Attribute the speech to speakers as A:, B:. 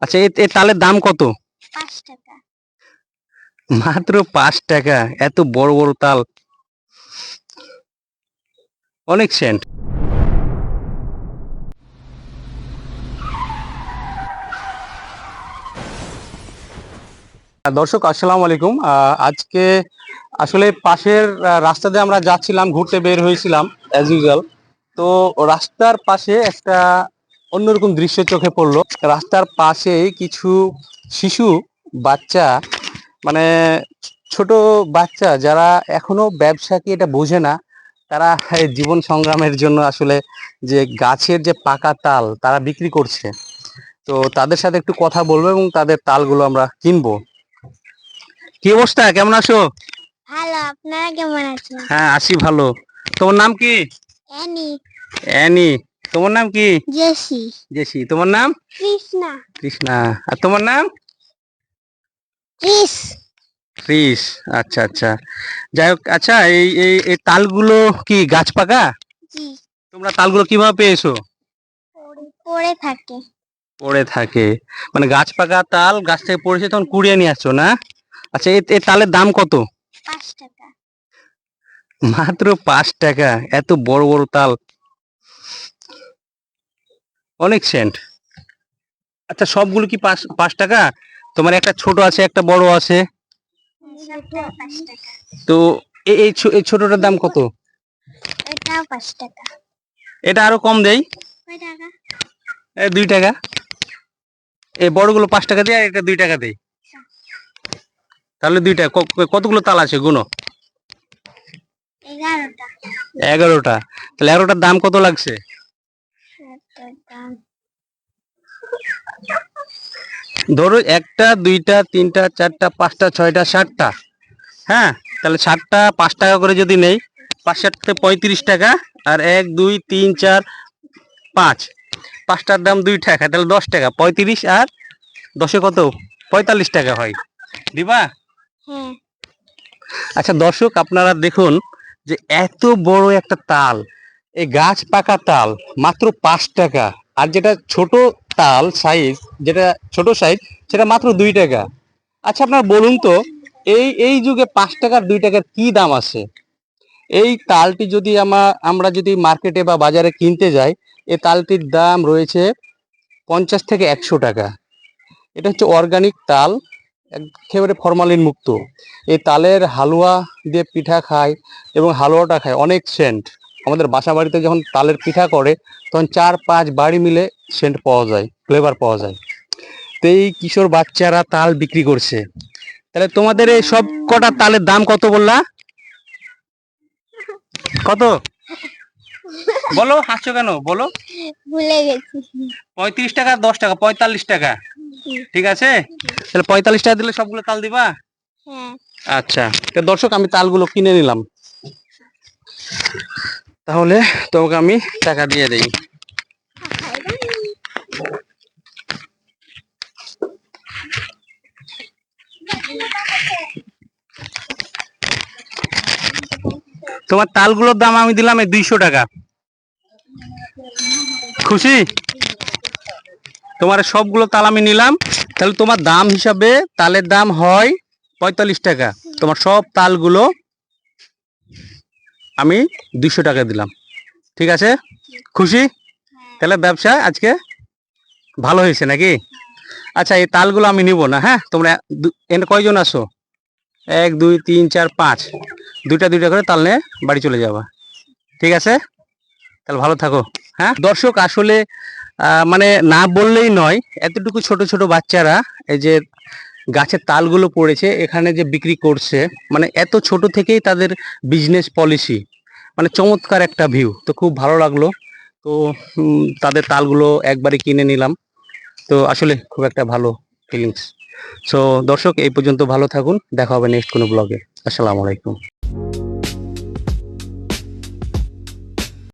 A: আচ্ছা, এ তালের দাম কত?
B: 5 টাকা।
A: মাত্র 5 টাকা? এত বড় বড় তাল, অনেক সেন্ট। দর্শক আসসালামু আলাইকুম। আজকে আসলে পাশের রাস্তা দিয়ে আমরা যাচ্ছিলাম, ঘুরতে বের হয়েছিলাম অ্যাজ ইউজুয়াল। তো রাস্তার পাশে একটা অন্যরকম দৃশ্য চোখে পড়লো। রাস্তার পাশেই কিছু শিশু বাচ্চা, মানে ছোট বাচ্চা যারা এখনো ব্যবসা কি এটা বোঝে না, তারা এই জীবন সংগ্রামের জন্য আসলে যে গাছের যে পাকা তাল তারা বিক্রি করছে। তো তাদের সাথে একটু কথা বলবো এবং তাদের তালগুলো আমরা কিনবো। কি অবস্থা, কেমন আছো?
B: ভালো, আপনারা কেমন আছেন?
A: হ্যাঁ, আছি ভালো। তোমার নাম কি?
B: অ্যানি।
A: অ্যানি। তোমার নাম কি?
B: জেসি।
A: জেসি। তোমার নাম?
B: কৃষ্ণা।
A: কৃষ্ণা। আর তোমার নাম?
B: ক্রিস।
A: ক্রিস। আচ্ছা আচ্ছা, যাই হোক। আচ্ছা, এই এই এই তালগুলো কি গাছ পাকা?
B: জি।
A: তোমরা তালগুলো কিভাবে পেয়েছো?
B: পড়ে থাকে।
A: পড়ে থাকে? মানে গাছ পাকা তাল গাছ থেকে পড়েছে তখন কুড়িয়ে নিয়ে আসছো না? আচ্ছা, এই তালের দাম কত?
B: 5 টাকা।
A: মাত্র 5 টাকা? এত বড় বড় তাল, অনেক সেন্ট। আচ্ছা, সবগুলো কি 5 5 টাকা? তোমার একটা ছোট আছে, একটা বড় আছে।
B: সবটাই 5 টাকা।
A: তো এই ছোটটার দাম কত?
B: এটাও 5 টাকা।
A: এটা আরো কম দেই।
B: কয় টাকা?
A: 2 টাকা। এই বড়গুলো 5 টাকা দেয় আর এটা 2 টাকা দেয়। তাহলে 2 টাকা। কতগুলো তাল আছে গুনো?
B: 11টা।
A: 11টা। তাহলে 11টার দাম কত লাগছে? ধরো 1টা 2টা 3টা 4টা 5টা 6টা 7টা। হ্যাঁ, তাহলে 7টা 5 টাকা করে যদি নেই, 5 7 35 টাকা। আর 1 2 3 4 5, 5টার দাম 2 টাকা, তাহলে 10 টাকা। 35 আর 10-এ কত? 45 টাকা হয়। দিবা?
B: হ্যাঁ।
A: আচ্ছা দর্শক, আপনারা দেখুন যে এত বড় একটা তাল, এই গাছ পাকা তাল, মাত্র 5 টাকা। আর যেটা ছোট তাল সাইজ, যেটা ছোট সাইজ, সেটা মাত্র 2 টাকা। আচ্ছা আপনারা বলুন তো, এই এই যুগে 5 টাকার 2 টাকার কি দাম আছে? এই তালটি যদি আমরা যদি মার্কেটে বা বাজারে কিনতে যাই, এই তালটির দাম রয়েছে 50 থেকে 100 টাকা। এটা হচ্ছে অর্গানিক তাল, একেবারে ফরমালিন মুক্ত। এই তালের হালুয়া দিয়ে পিঠা খায় এবং হালুয়াটা খায় অনেক সেন্ট। আমাদের বাসা বাড়িতে যখন তালের পিঠা করে, তখন 4 5 বাড়ি মিলে সেন্ট পাওয়া যায়, ফ্লেভার পাওয়া যায়। তো এই কিশোর বাচ্চারা তাল বিক্রি করছে। তাহলে তোমাদের এই সব কটা তালের দাম কত বললা? কত বলো, হাসছো কেন বলো?
B: ভুলে গেছি।
A: 35 টাকা 10 টাকা, 45 টাকা। ঠিক আছে, তাহলে 45 টাকা দিলে সবগুলো তাল দিবা?
B: হ্যাঁ।
A: আচ্ছা, তো দর্শক আমি তালগুলো কিনে নিলাম। তাহলে তোমাকে আমি টাকা দিয়ে দেই। তোমার তালগুলোর দাম আমি দিলাম 200 টাকা। খুশি? তোমার সবগুলো তাল আমি নিলাম, তাহলে তোমার দাম হিসাবে তালের দাম হয় 45 টাকা। তোমার সব তালগুলো আমি 200 টাকা দিলাম। ঠিক আছে? খুশি? তাহলে ব্যবসা আজকে ভালো হয়েছে নাকি? আচ্ছা, এই তালগুলো আমি নিব না। হ্যাঁ, তোমরা এখানে কয়জন আসো? 1 2 3 4 5, দুইটা দুইটা করে তাল নিয়ে বাড়ি চলে যাবা। ঠিক আছে, তাহলে ভালো থাকো। হ্যাঁ দর্শক, আসলে মানে না বললেই নয়, এতটুকু ছোট ছোট বাচ্চারা এই যে গাছের তালগুলো পড়েছে এখানে যে বিক্রি করছে, মানে এত ছোট থেকেই তাদের বিজনেস পলিসি, মানে চমৎকার একটা ভিউ। তো খুব ভালো লাগলো। তো তাদের তালগুলো একবারে কিনে নিলাম। তো আসলে খুব একটা ভালো ফিলিংস। সো দর্শক, এই পর্যন্ত ভালো থাকুন, দেখা হবে নেক্সট কোনো ব্লগে। আসসালামু আলাইকুম।